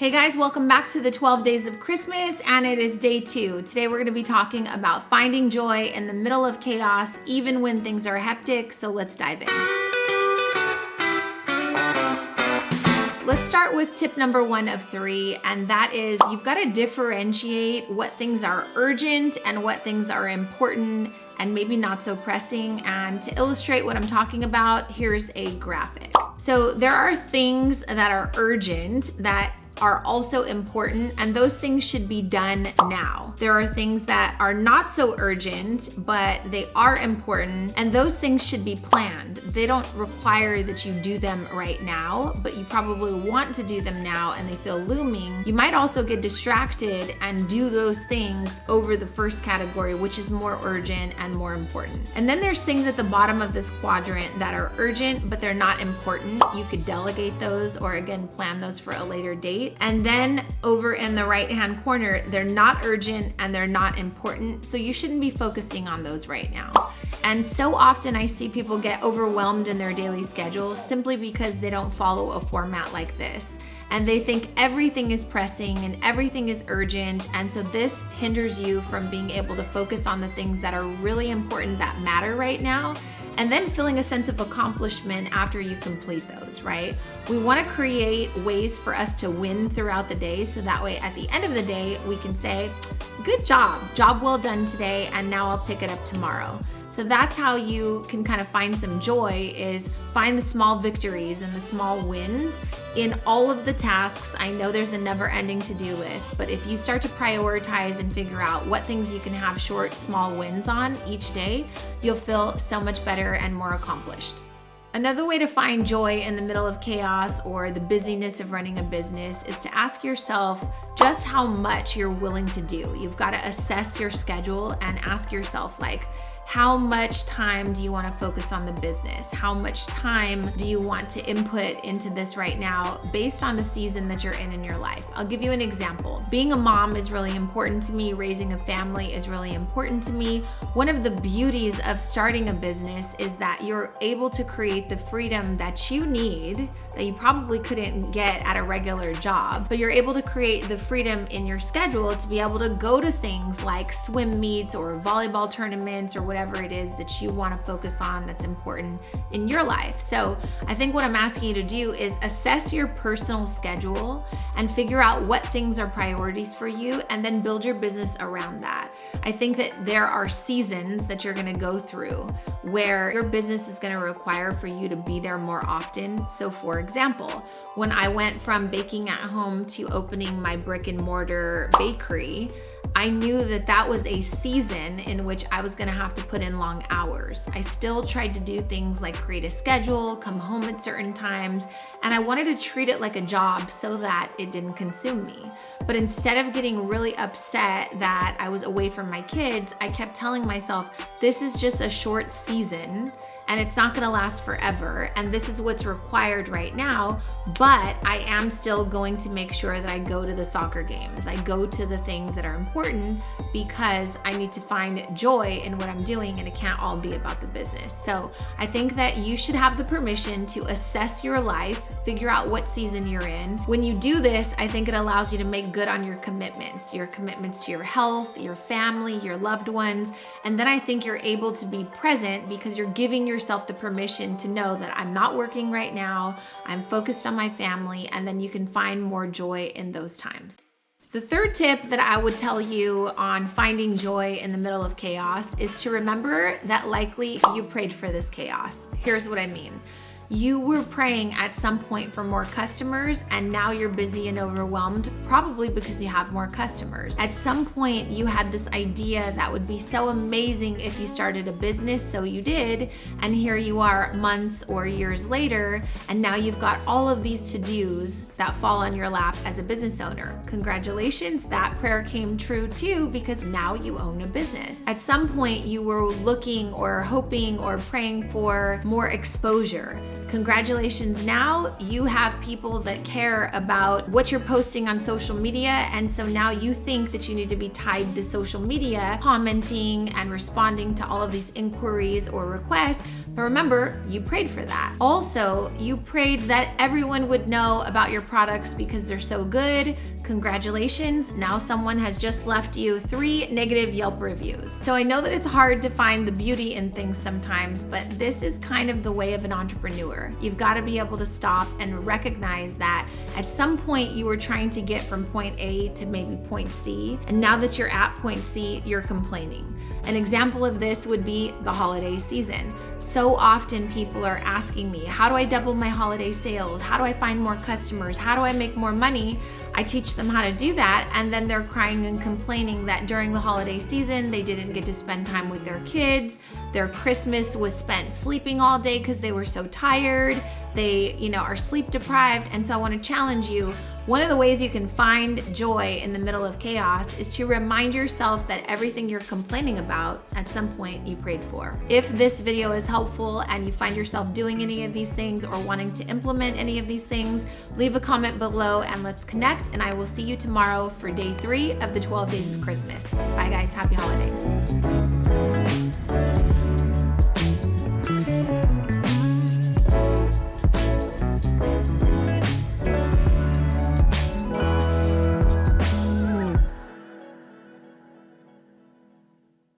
Hey guys, welcome back to the 12 Days of Christmas, and it is day 2. Today we're going to be talking about finding joy in the middle of chaos, even when things are hectic, so let's dive in. Let's start with tip number 1 of 3, and that is you've got to differentiate what things are urgent and what things are important and maybe not so pressing. And to illustrate what I'm talking about, here's a graphic. So there are things that are urgent that are also important, and those things should be done now. There are things that are not so urgent, but they are important, and those things should be planned. They don't require that you do them right now, but you probably want to do them now and they feel looming. You might also get distracted and do those things over the first category, which is more urgent and more important. And then there's things at the bottom of this quadrant that are urgent, but they're not important. You could delegate those or again, plan those for a later date. And then over in the right-hand corner, they're not urgent and they're not important, so you shouldn't be focusing on those right now. And so often I see people get overwhelmed in their daily schedule simply because they don't follow a format like this. And they think everything is pressing and everything is urgent. And so this hinders you from being able to focus on the things that are really important that matter right now, and then feeling a sense of accomplishment after you complete those, right? We want to create ways for us to win throughout the day, so that way at the end of the day, we can say, good job well done today, and now I'll pick it up tomorrow. So that's how you can kind of find some joy, is find the small victories and the small wins in all of the tasks. I know there's a never-ending to-do list, but if you start to prioritize and figure out what things you can have short, small wins on each day, you'll feel so much better and more accomplished. Another way to find joy in the middle of chaos or the busyness of running a business is to ask yourself just how much you're willing to do. You've got to assess your schedule and ask yourself, like, how much time do you want to focus on the business? How much time do you want to input into this right now based on the season that you're in your life? I'll give you an example. Being a mom is really important to me. Raising a family is really important to me. One of the beauties of starting a business is that you're able to create the freedom that you need that you probably couldn't get at a regular job, but you're able to create the freedom in your schedule to be able to go to things like swim meets or volleyball tournaments or whatever it is that you want to focus on that's important in your life. So I think what I'm asking you to do is assess your personal schedule and figure out what things are priorities for you, and then build your business around that. I think that there are seasons that you're going to go through where your business is going to require for you to be there more often. So for example, when I went from baking at home to opening my brick and mortar bakery, I knew that that was a season in which I was gonna have to put in long hours. I still tried to do things like create a schedule, come home at certain times, and I wanted to treat it like a job so that it didn't consume me. But instead of getting really upset that I was away from my kids, I kept telling myself, this is just a short season and it's not gonna last forever, and this is what's required right now, but I am still going to make sure that I go to the soccer games. I go to the things that are important because I need to find joy in what I'm doing, and it can't all be about the business. So I think that you should have the permission to assess your life, figure out what season you're in. When you do this, I think it allows you to make good on your commitments to your health, your family, your loved ones, and then I think you're able to be present because you're giving yourself the permission to know that I'm not working right now, I'm focused on my family, and then you can find more joy in those times. The third tip that I would tell you on finding joy in the middle of chaos is to remember that likely you prayed for this chaos. Here's what I mean. You were praying at some point for more customers, and now you're busy and overwhelmed, probably because you have more customers. At some point, you had this idea that would be so amazing if you started a business, so you did, and here you are months or years later, and now you've got all of these to-dos that fall on your lap as a business owner. Congratulations, that prayer came true too, because now you own a business. At some point, you were looking or hoping or praying for more exposure. Congratulations, now you have people that care about what you're posting on social media, and so now you think that you need to be tied to social media, commenting and responding to all of these inquiries or requests But remember, you prayed for that. Also, you prayed that everyone would know about your products because they're so good. Congratulations, now someone has just left you 3 negative Yelp reviews. So I know that it's hard to find the beauty in things sometimes, but this is kind of the way of an entrepreneur. You've got to be able to stop and recognize that at some point you were trying to get from point A to maybe point C, and now that you're at point C, you're complaining. An example of this would be the holiday season. So often people are asking me, how do I double my holiday sales? How do I find more customers? How do I make more money? I teach them how to do that, and then they're crying and complaining that during the holiday season, they didn't get to spend time with their kids. Their Christmas was spent sleeping all day because they were so tired. They, are sleep deprived. And so I want to challenge you. One of the ways you can find joy in the middle of chaos is to remind yourself that everything you're complaining about, at some point you prayed for. If this video is helpful and you find yourself doing any of these things or wanting to implement any of these things, leave a comment below and let's connect. And I will see you tomorrow for day 3 of the 12 days of Christmas. Bye guys, happy holidays.